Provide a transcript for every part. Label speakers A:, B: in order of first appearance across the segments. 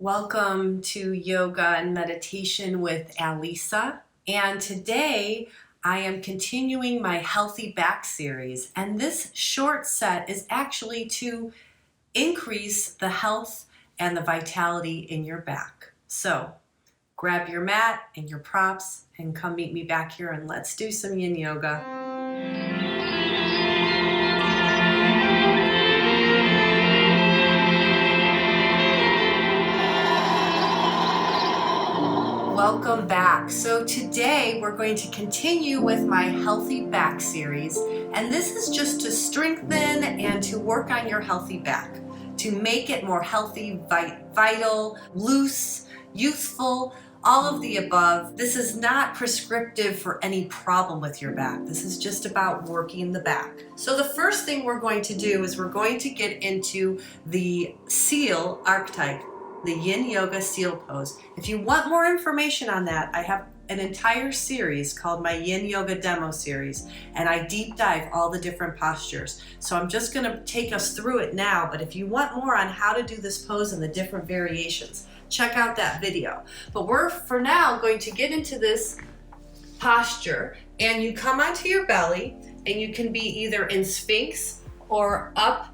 A: Welcome to Yoga and Meditation with Alisa. And today I am continuing my Healthy Back series. And this short set is actually to increase the health and the vitality in your back. So grab your mat and your props and come meet me back here and let's do some Yin Yoga. Welcome back. So today we're going to continue with my Healthy Back series, and this is just to strengthen and to work on your healthy back, to make it more healthy, vital, loose, youthful, all of the above. This is not prescriptive for any problem with your back. This is just about working the back. So the first thing we're going to do is we're going to get into the Seal archetype, the Yin Yoga Seal Pose. If you want more information on that, I have an entire series called my Yin Yoga Demo Series, and I deep dive all the different postures. So I'm just gonna take us through it now, but if you want more on how to do this pose and the different variations, check out that video. But we're, for now, going to get into this posture, and you come onto your belly, and you can be either in Sphinx or up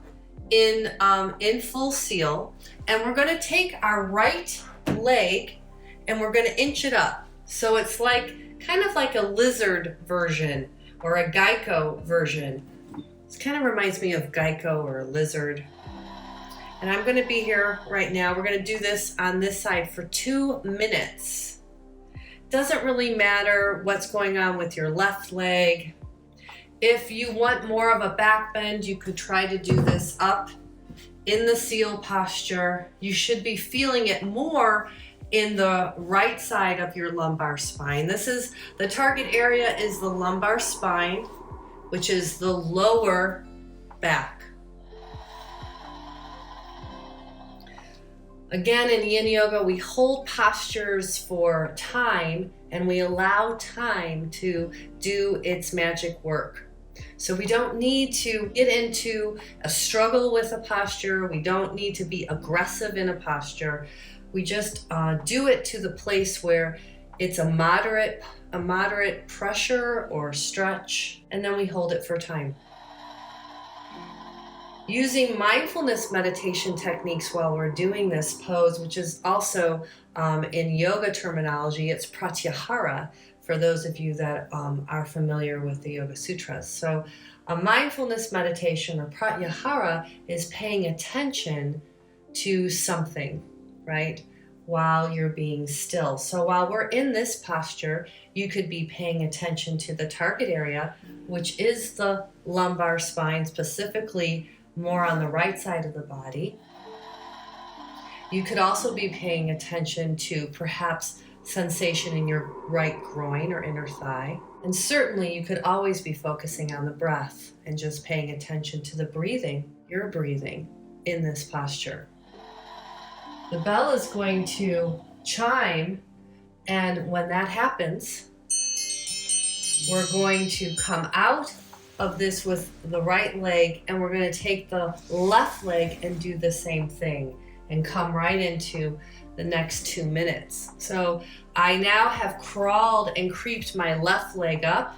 A: in full seal. And we're gonna take our right leg and we're gonna inch it up. So it's like, kind of like a lizard version or a gecko version. This kind of reminds me of gecko or a lizard. And I'm gonna be here right now. We're gonna do this on this side for 2 minutes. Doesn't really matter what's going on with your left leg. If you want more of a back bend, you could try to do this up in the seal posture. You should be feeling it more in the right side of your lumbar spine. This is, the target area is the lumbar spine, which is the lower back. Again, in Yin Yoga, we hold postures for time and we allow time to do its magic work. So we don't need to get into a struggle with a posture. We don't need to be aggressive in a posture. We just do it to the place where it's a moderate pressure or stretch, and then we hold it for time. Using mindfulness meditation techniques while we're doing this pose, which is also in yoga terminology, it's pratyahara, for those of you that are familiar with the Yoga Sutras. So a mindfulness meditation or pratyahara is paying attention to something, right, while you're being still. So while we're in this posture, you could be paying attention to the target area, which is the lumbar spine, specifically more on the right side of the body. You could also be paying attention to perhaps sensation in your right groin or inner thigh. And certainly you could always be focusing on the breath and just paying attention to the breathing, your breathing in this posture. The bell is going to chime, and when that happens, we're going to come out of this with the right leg, and we're going to take the left leg and do the same thing and come right into the next 2 minutes. So I now have crawled and creeped my left leg up,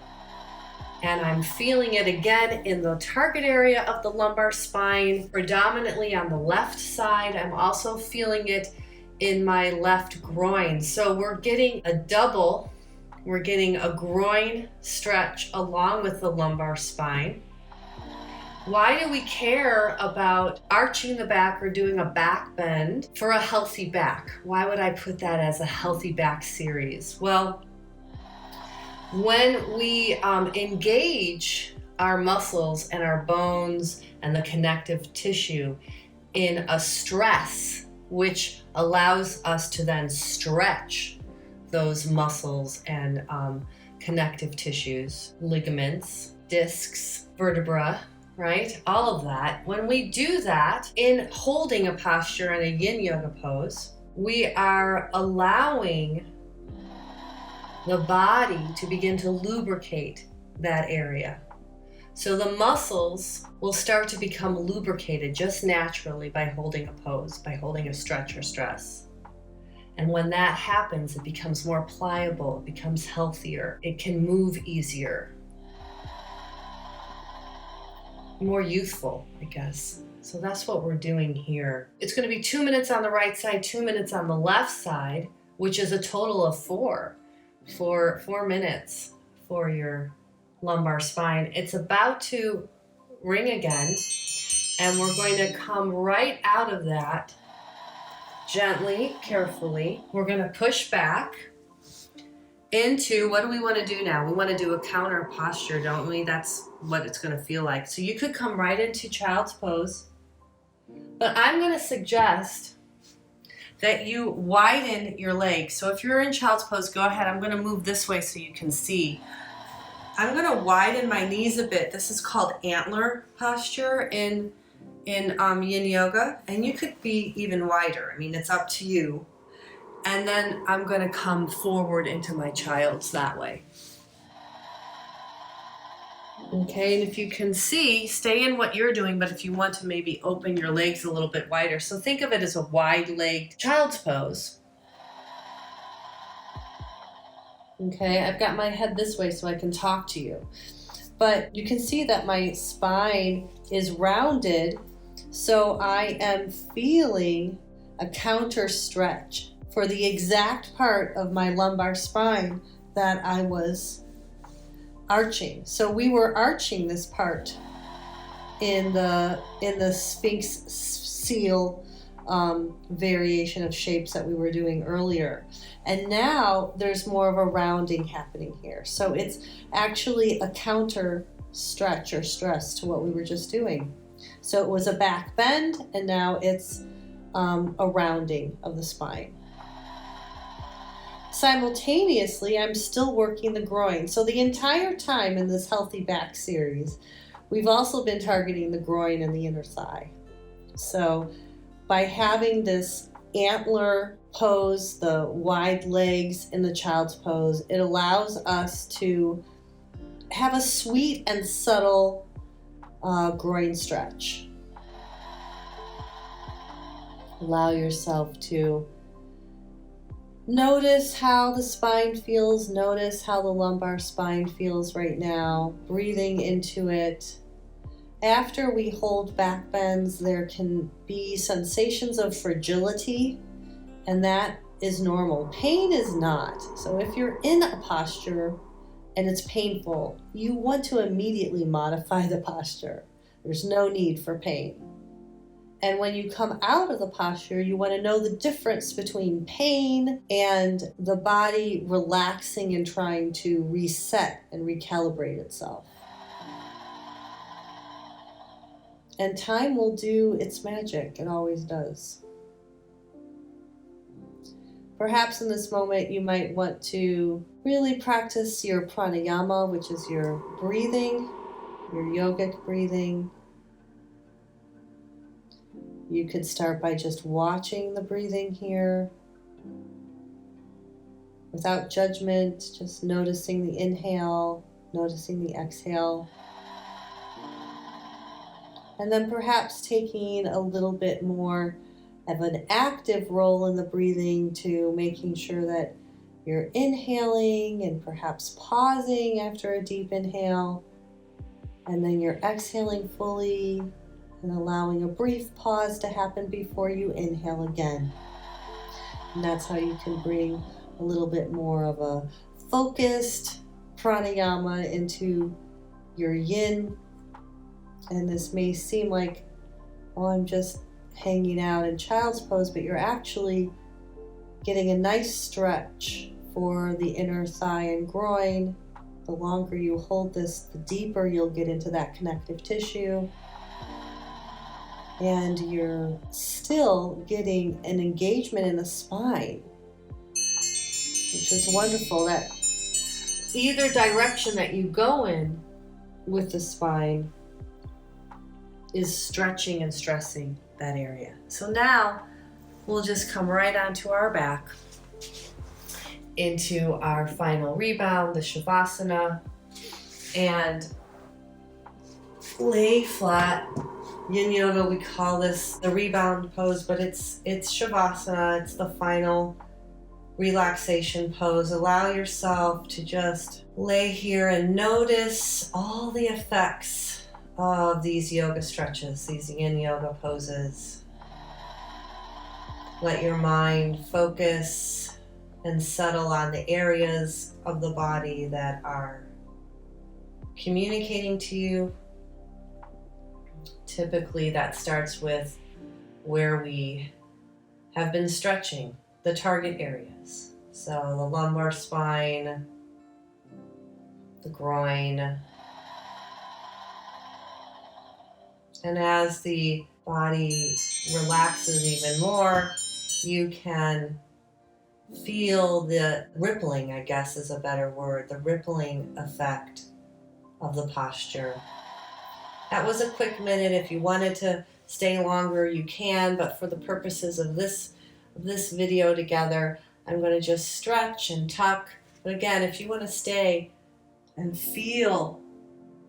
A: and I'm feeling it again in the target area of the lumbar spine, predominantly on the left side. I'm also feeling it in my left groin. So we're getting a double. We're getting a groin stretch along with the lumbar spine. Why do we care about arching the back or doing a back bend for a healthy back? Why would I put that as a Healthy Back series? Well, when we engage our muscles and our bones and the connective tissue in a stress, which allows us to then stretch those muscles and connective tissues, ligaments, discs, vertebra, right? All of that. When we do that in holding a posture in a Yin Yoga pose, we are allowing the body to begin to lubricate that area. So the muscles will start to become lubricated just naturally by holding a pose, by holding a stretch or stress. And when that happens, it becomes more pliable, it becomes healthier, it can move easier, more youthful, I guess. So that's what we're doing here. It's going to be 2 minutes on the right side, 2 minutes on the left side, which is a total of 4 minutes for your lumbar spine. It's about to ring again, and we're going to come right out of that gently, carefully. We're going to push back into, what do we want to do now? We want to do a counter posture, don't we? That's what it's going to feel like. So you could come right into child's pose, but I'm going to suggest that you widen your legs. So if you're in child's pose, go ahead. I'm going to move this way so you can see. I'm going to widen my knees a bit. This is called antler posture in Yin Yoga, and you could be even wider. I mean, it's up to you. And then I'm going to come forward into my child's that way. Okay, and if you can see, stay in what you're doing, but if you want to maybe open your legs a little bit wider. So think of it as a wide-legged child's pose. Okay, I've got my head this way so I can talk to you. But you can see that my spine is rounded, so I am feeling a counter stretch for the exact part of my lumbar spine that I was arching. So we were arching this part in the Sphinx seal variation of shapes that we were doing earlier. And now there's more of a rounding happening here. So it's actually a counter stretch or stress to what we were just doing. So it was a back bend, and now it's a rounding of the spine. Simultaneously, I'm still working the groin. So the entire time in this Healthy Back series, we've also been targeting the groin and the inner thigh. So by having this antler pose, the wide legs in the child's pose, it allows us to have a sweet and subtle groin stretch. Allow yourself to notice how the spine feels. Notice how the lumbar spine feels right now. Breathing into it. After we hold back bends, there can be sensations of fragility, and that is normal. Pain is not. So if you're in a posture and it's painful, you want to immediately modify the posture. There's no need for pain. And when you come out of the posture, you want to know the difference between pain and the body relaxing and trying to reset and recalibrate itself. And time will do its magic. It always does. Perhaps in this moment, you might want to really practice your pranayama, which is your breathing, your yogic breathing. You could start by just watching the breathing here without judgment, just noticing the inhale, noticing the exhale. And then perhaps taking a little bit more of an active role in the breathing to making sure that you're inhaling and perhaps pausing after a deep inhale. And then you're exhaling fully and allowing a brief pause to happen before you inhale again. And that's how you can bring a little bit more of a focused pranayama into your yin. And this may seem like, oh, I'm just hanging out in child's pose, but you're actually getting a nice stretch for the inner thigh and groin. The longer you hold this, the deeper you'll get into that connective tissue. And you're still getting an engagement in the spine, which is wonderful. That either direction that you go in with the spine is stretching and stressing that area. So now we'll just come right onto our back into our final rebound, the Savasana, and lay flat. Yin Yoga, we call this the rebound pose, but it's Savasana. It's the final relaxation pose. Allow yourself to just lay here and notice all the effects of these yoga stretches, these Yin Yoga poses. Let your mind focus and settle on the areas of the body that are communicating to you. Typically that starts with where we have been stretching, the target areas. So the lumbar spine, the groin. And as the body relaxes even more, you can feel the rippling, I guess is a better word, the rippling effect of the posture. That was a quick minute. If you wanted to stay longer, you can, but for the purposes of this video together, I'm going to just stretch and tuck. But again, if you want to stay and feel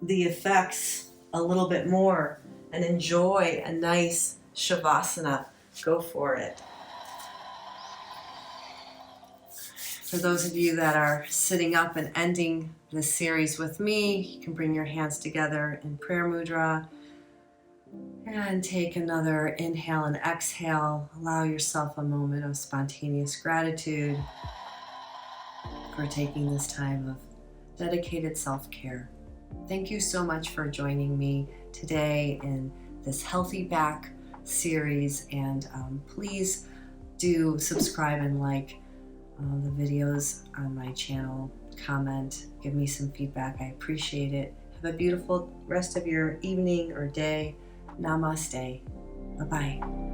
A: the effects a little bit more and enjoy a nice Savasana, go for it. For those of you that are sitting up and ending this series with me, you can bring your hands together in prayer mudra and take another inhale and exhale. Allow yourself a moment of spontaneous gratitude for taking this time of dedicated self-care. Thank you so much for joining me today in this Healthy Back series, and please do subscribe and like the videos on my channel. Comment, give me some feedback. I appreciate it. Have a beautiful rest of your evening or day. Namaste. Bye-bye.